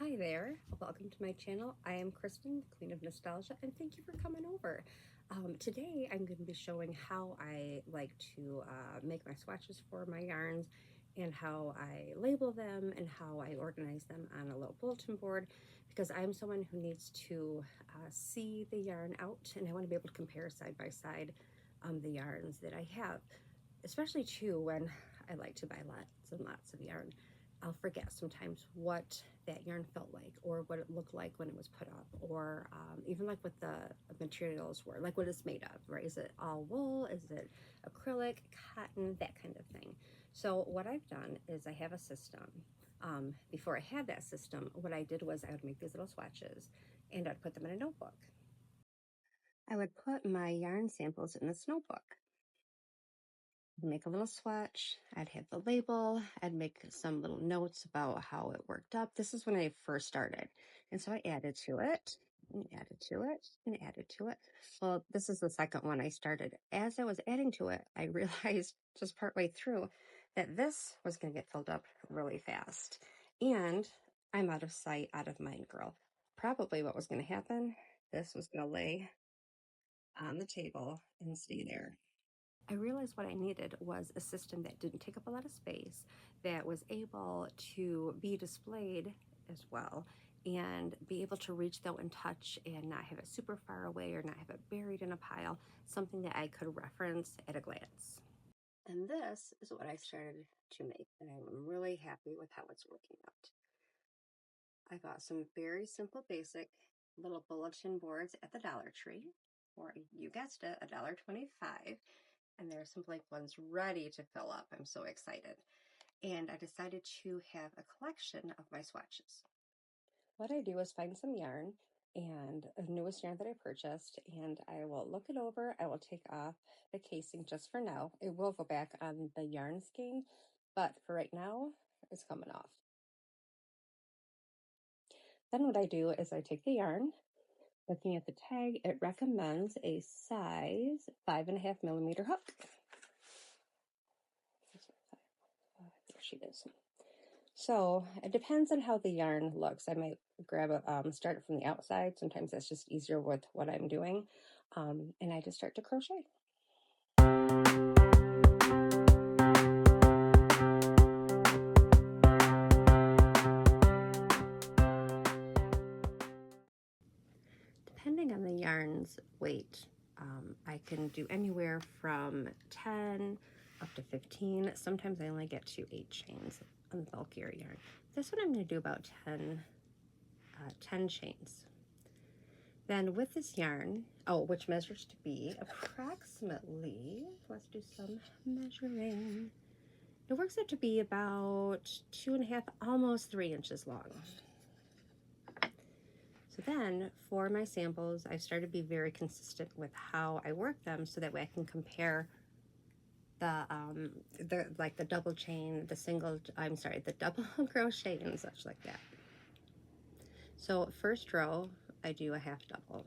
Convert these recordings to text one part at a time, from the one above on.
Hi there, welcome to my channel. I am Kristen, the Queen of Nostalgia, and thank you for coming over. Today I'm going to be showing how I like to make my swatches for my yarns and how I label them and how I organize them on a little bulletin board, because I'm someone who needs to see the yarn out, and I want to be able to compare side by side the yarns that I have, especially too when I like to buy lots and lots of yarn. I'll forget sometimes what that yarn felt like or what it looked like when it was put up, or even like what the materials were, like what it's made of, right? Is it all wool? Is it acrylic, cotton, that kind of thing. So what I've done is I have a system. Before I had that system, what I did was I would make these little swatches and I'd put them in a notebook. I would put my yarn samples in this notebook. Make a little swatch, I'd have the label, I'd make some little notes about how it worked up. This is when I first started. And so I added to it, and added to it, and added to it. Well, this is the second one I started. As I was adding to it, I realized just partway through that this was going to get filled up really fast. And I'm out of sight, out of mind, girl. Probably what was going to happen, this was going to lay on the table and stay there. I realized what I needed was a system that didn't take up a lot of space, that was able to be displayed as well, and be able to reach though and touch and not have it super far away or not have it buried in a pile, something that I could reference at a glance. And this is what I started to make, and I'm really happy with how it's working out. I bought some very simple, basic little bulletin boards at the Dollar Tree, or you guessed it, $1.25. And there are some blank ones ready to fill up. I'm so excited. And I decided to have a collection of my swatches. What I do is find some yarn and a newest yarn that I purchased, and I will look it over. I will take off the casing just for now. It will go back on the yarn skein, but for right now, it's coming off. Then what I do is I take the yarn. Looking at the tag, it recommends a size 5.5 millimeter hook. There she is. So it depends on how the yarn looks. I might grab a, start it from the outside. Sometimes that's just easier with what I'm doing. And I just start to crochet. Depending on the yarn's weight, I can do anywhere from 10 up to 15. Sometimes I only get to 8 chains on the bulkier yarn. This one I'm going to do about 10 chains. Then with this yarn, which measures to be approximately, let's do some measuring. It works out to be about 2.5, almost 3 inches long. So then for my samples, I've started to be very consistent with how I work them, so that way I can compare the double chain, the double crochet and such like that. So first row, I do a half double.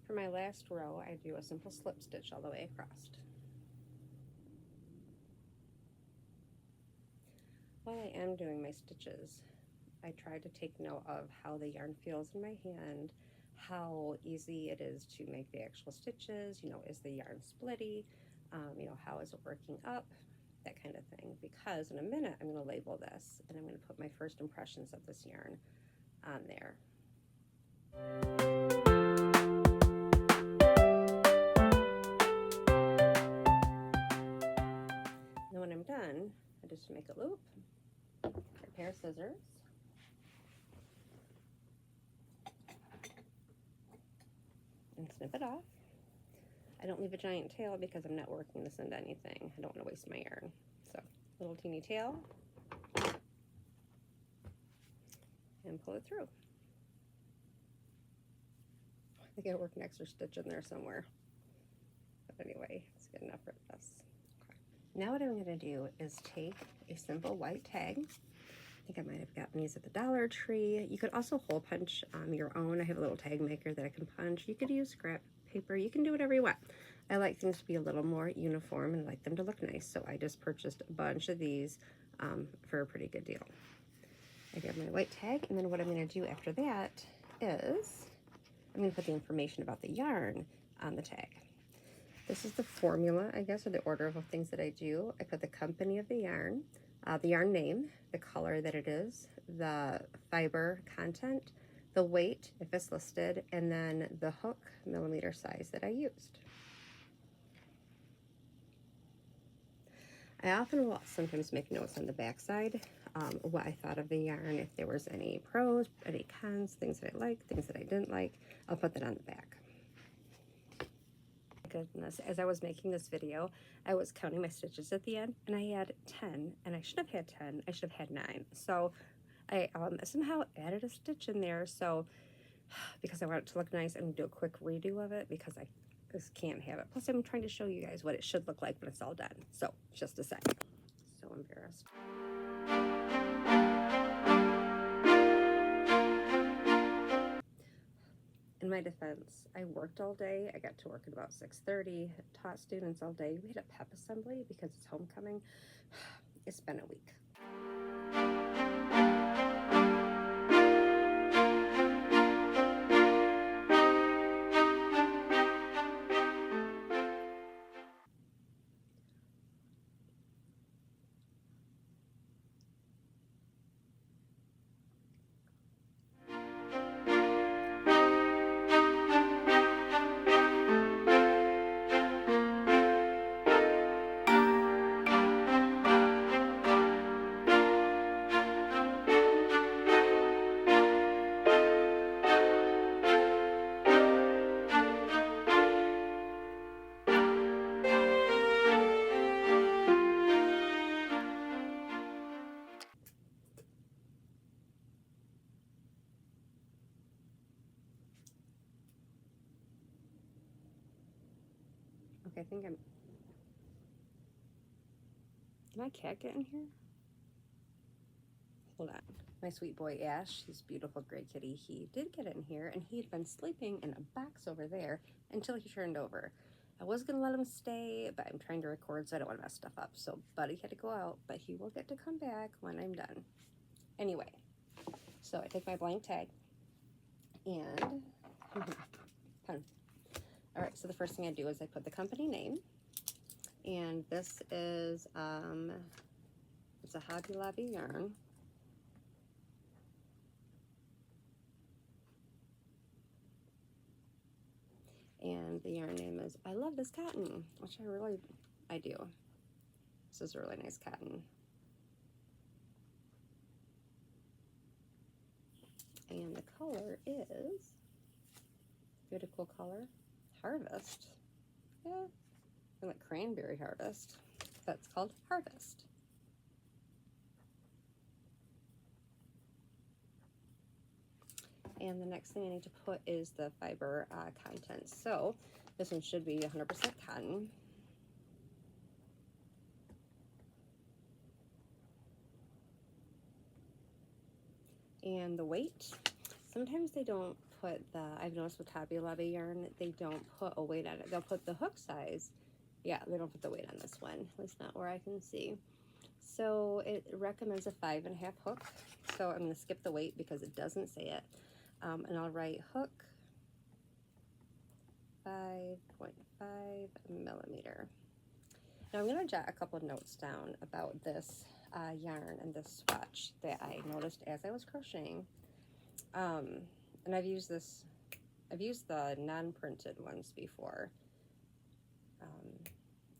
For my last row, I do a simple slip stitch all the way across. While I am doing my stitches, I try to take note of how the yarn feels in my hand, how easy it is to make the actual stitches, is the yarn splitty, how is it working up, that kind of thing. Because in a minute, I'm going to label this, and I'm going to put my first impressions of this yarn on there. And when I'm done, I just make a loop, a pair of scissors, and snip it off. I don't leave a giant tail because I'm not working this into anything. I don't want to waste my yarn. So, little teeny tail, and pull it through. I think I worked an extra stitch in there somewhere. But anyway, it's good enough for this. Okay. Now what I'm going to do is take a simple white tag. I think I might have gotten these at the Dollar Tree. You could also hole punch your own. I have a little tag maker that I can punch. You could use scrap paper. You can do whatever you want. I like things to be a little more uniform and like them to look nice, so I just purchased a bunch of these for a pretty good deal. I grab my white tag, and then what I'm going to do after that is I'm going to put the information about the yarn on the tag. This is the formula, I guess, or the order of things that I do. I put the company of the yarn name, the color that it is, the fiber content, the weight, if it's listed, and then the hook millimeter size that I used. I often will sometimes make notes on the back side, what I thought of the yarn, if there was any pros, any cons, things that I liked, things that I didn't like, I'll put that on the back. Goodness, as I was making this video, I was counting my stitches at the end, and I had 10, and I should have had 10, I should have had 9. So I somehow added a stitch in there, so because I want it to look nice, I'm going to do a quick redo of it because I just can't have it. Plus, I'm trying to show you guys what it should look like when it's all done. So, just a second. So embarrassed. In my defense, I worked all day. I got to work at about 6:30, taught students all day. We had a pep assembly because it's homecoming. It's been a week. Okay, I think I'm... Did my cat get in here? Hold on. My sweet boy Ash, he's a beautiful gray kitty, he did get in here, and he had been sleeping in a box over there until he turned over. I was going to let him stay, but I'm trying to record, so I don't want to mess stuff up. So Buddy had to go out, but he will get to come back when I'm done. Anyway, so I take my blank tag, and... pen. Alright, so the first thing I do is I put the company name, and this is, it's a Hobby Lobby yarn. And the yarn name is I Love This Cotton, which I do. This is a really nice cotton. And the color is, really cool color, Harvest. Yeah, I like Cranberry Harvest. That's called Harvest. And the next thing I need to put is the fiber content. So this one should be 100% cotton. And the weight, sometimes they don't put the, I've noticed with Hobby Lobby yarn, they don't put a weight on it. They'll put the hook size. Yeah, they don't put the weight on this one, at least not where I can see. So it recommends a 5.5 hook. So I'm gonna skip the weight because it doesn't say it. And I'll write hook 5.5 millimeter. Now I'm going to jot a couple of notes down about this yarn and this swatch that I noticed as I was crocheting. And I've used the non-printed ones before.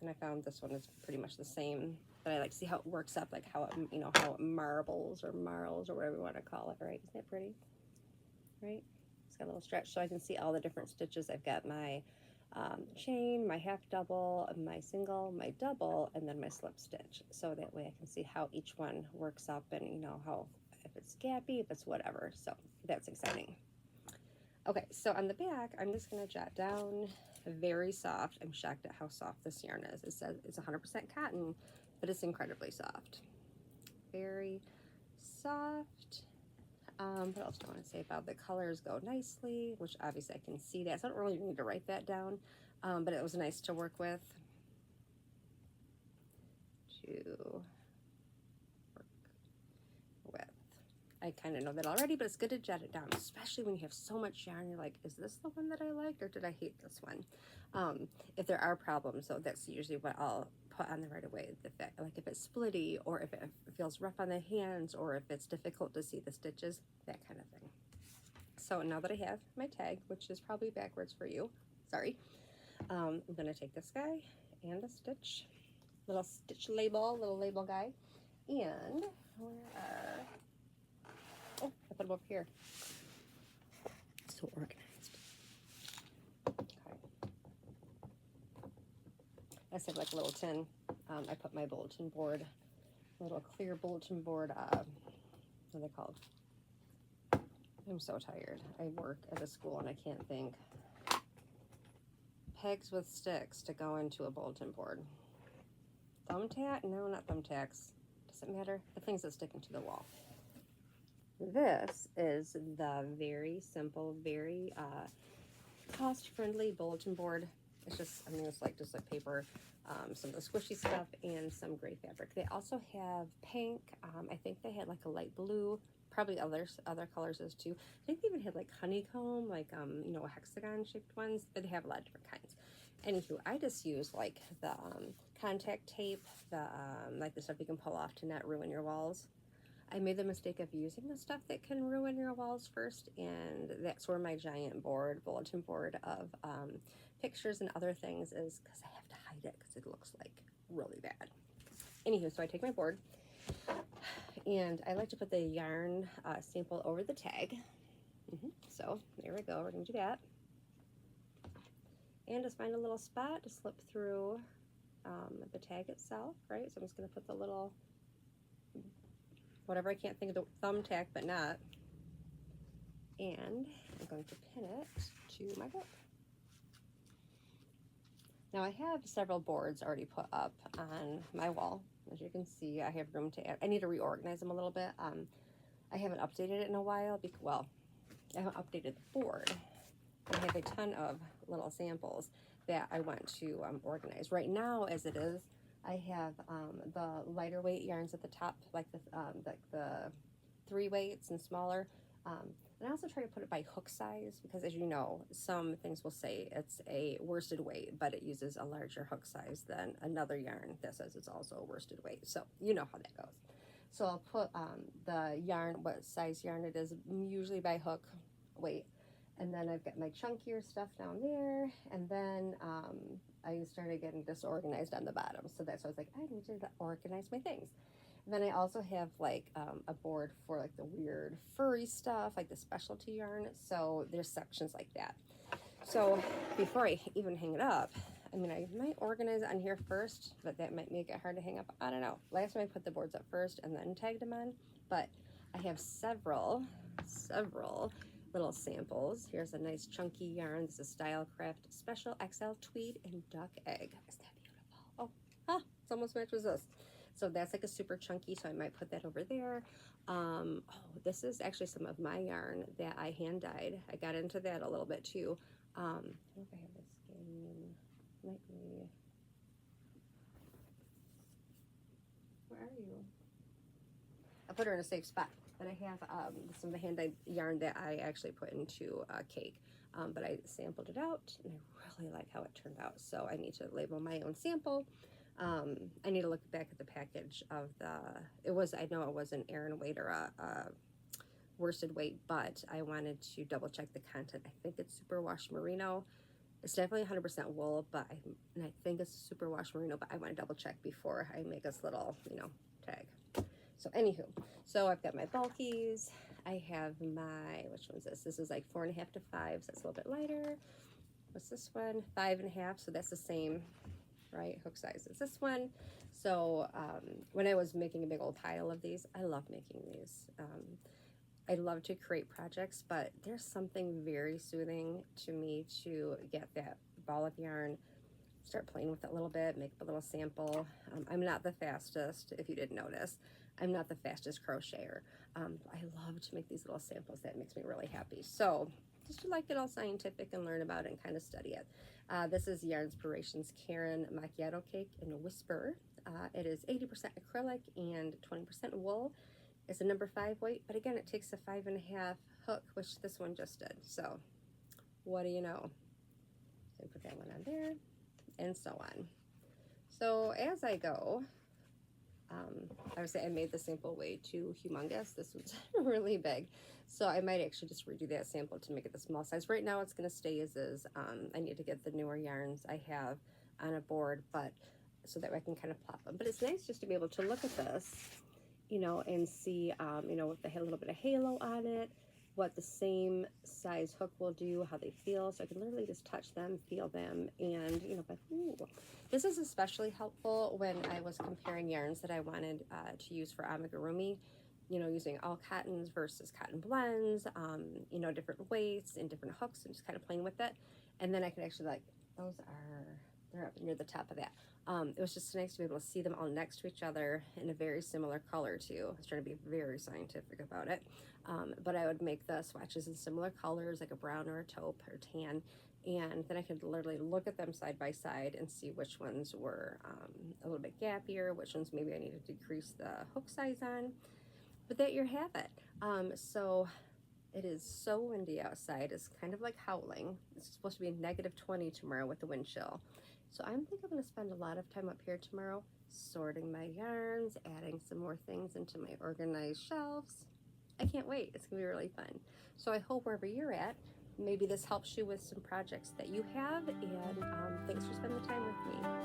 And I found this one is pretty much the same, but I like to see how it works up, like how it, how it marbles or marls or whatever you want to call it, right? Isn't that pretty? Right? It's got a little stretch so I can see all the different stitches. I've got my chain, my half double, my single, my double, and then my slip stitch. So that way I can see how each one works up and you know how, if it's gappy, if it's whatever. So that's exciting. Okay, so on the back, I'm just gonna jot down very soft. I'm shocked at how soft this yarn is. It says it's 100% cotton, but it's incredibly soft. Very soft. What else do I want to say about the colors go nicely, which obviously I can see that, so I don't really need to write that down, but it was nice to work with. I kind of know that already, but it's good to jot it down, especially when you have so much yarn. You're like, is this the one that I liked, or did I hate this one? If there are problems, so that's usually what I'll put on there right away. Like if it's splitty, or if it feels rough on the hands, or if it's difficult to see the stitches, that kind of thing. So now that I have my tag, which is probably backwards for you, sorry, I'm going to take this guy and a stitch, little stitch label, little label guy, and oh, I put them over here. So organized. Okay. I said like a little tin. I put my bulletin board, little clear bulletin board, what are they called? I'm so tired. I work at a school and I can't think. Pegs with sticks to go into a bulletin board. Thumbtack? No, not thumbtacks. Doesn't matter. The things that stick into the wall. This is the very simple, very cost-friendly bulletin board. It's just, I mean, it's like just like paper, some of the squishy stuff, and some gray fabric. They also have pink. I think they had like a light blue. Probably other colors as too. I think they even had like honeycomb, like you know, hexagon-shaped ones. But they have a lot of different kinds. Anywho, I just use like the contact tape, the like the stuff you can pull off to not ruin your walls. I made the mistake of using the stuff that can ruin your walls first, and that's where my giant bulletin board of pictures and other things is, because I have to hide it because it looks like really bad. Anywho, so I take my board, and I like to put the yarn sample over the tag. So there we go, we're going to do that. And just find a little spot to slip through the tag itself, right? So I'm just going to put the little, whatever, I can't think of the thumbtack, but not. And I'm going to pin it to my book. Now I have several boards already put up on my wall. As you can see, I have room to add. I need to reorganize them a little bit. I haven't updated it in a while because, well, I haven't updated the board. I have a ton of little samples that I want to organize. Right now, as it is, I have the lighter weight yarns at the top, like the 3 weights and smaller. And I also try to put it by hook size, because as you know, some things will say it's a worsted weight, but it uses a larger hook size than another yarn that says it's also a worsted weight. So you know how that goes. So I'll put the yarn, what size yarn it is, usually by hook weight. And then I've got my chunkier stuff down there, and then I started getting disorganized on the bottom. So that's why I was like, I need to organize my things. And then I also have like a board for like the weird furry stuff, like the specialty yarn. So there's sections like that. So before I even hang it up, I mean, I might organize it on here first, but that might make it hard to hang up. I don't know. Last time I put the boards up first and then tagged them on, but I have several little samples. Here's a nice chunky yarn. This is Stylecraft Special XL Tweed and Duck Egg. Isn't that beautiful? Oh, it's almost matches this. So that's like a super chunky, so I might put that over there. Oh, this is actually some of my yarn that I hand dyed. I got into that a little bit too. I don't know if I have this skein. Might be. Where are you? I put her in a safe spot. But I have some of the hand-dyed yarn that I actually put into a cake. But I sampled it out, and I really like how it turned out. So I need to label my own sample. I need to look back at the package of I know it was an Aran weight or a worsted weight, but I wanted to double check the content. I think it's superwash merino. It's definitely 100% wool, but I think it's superwash merino, but I want to double check before I make this little, you know, tag. So anywho, so I've got my bulkies, I have my, which one's this? This is like 4.5 to 5, so that's a little bit lighter. What's this one? 5.5, so that's the same, right, hook size as this one. So when I was making a big old pile of these, I love making these. I love to create projects, but there's something very soothing to me to get that ball of yarn, start playing with it a little bit, make a little sample. I'm not the fastest, if you didn't notice. I'm not the fastest crocheter. I love to make these little samples. That makes me really happy. So just to like get all scientific and learn about it and kind of study it. This is Yarnspirations Karen Macchiato Cake in Whisper. It is 80% acrylic and 20% wool. It's a number 5 weight, but again, it takes a 5.5 hook, which this one just did. So what do you know? So put that one on there, and so on. So as I go, I would say I made the sample way too humongous. This was really big. So I might actually just redo that sample to make it the small size. Right now it's going to stay as is. I need to get the newer yarns I have on a board, but so that way I can kind of plop them. But it's nice just to be able to look at this, you know, and see, you know, with the little bit of halo on it, what the same size hook will do, how they feel. So I can literally just touch them, feel them, and, you know, but ooh. This is especially helpful when I was comparing yarns that I wanted to use for amigurumi, you know, using all cottons versus cotton blends, you know, different weights and different hooks, and just kind of playing with it. And then I could actually, like, they're up near the top of that. It was just nice to be able to see them all next to each other in a very similar color too. I was trying to be very scientific about it. But I would make the swatches in similar colors, like a brown or a taupe or tan. And then I could literally look at them side by side and see which ones were a little bit gappier, which ones maybe I needed to decrease the hook size on. But there you have it. So it is so windy outside. It's kind of like howling. It's supposed to be -20 tomorrow with the wind chill. So I think I'm going to spend a lot of time up here tomorrow sorting my yarns, adding some more things into my organized shelves. I can't wait. It's going to be really fun. So I hope wherever you're at, maybe this helps you with some projects that you have, and thanks for spending the time with me.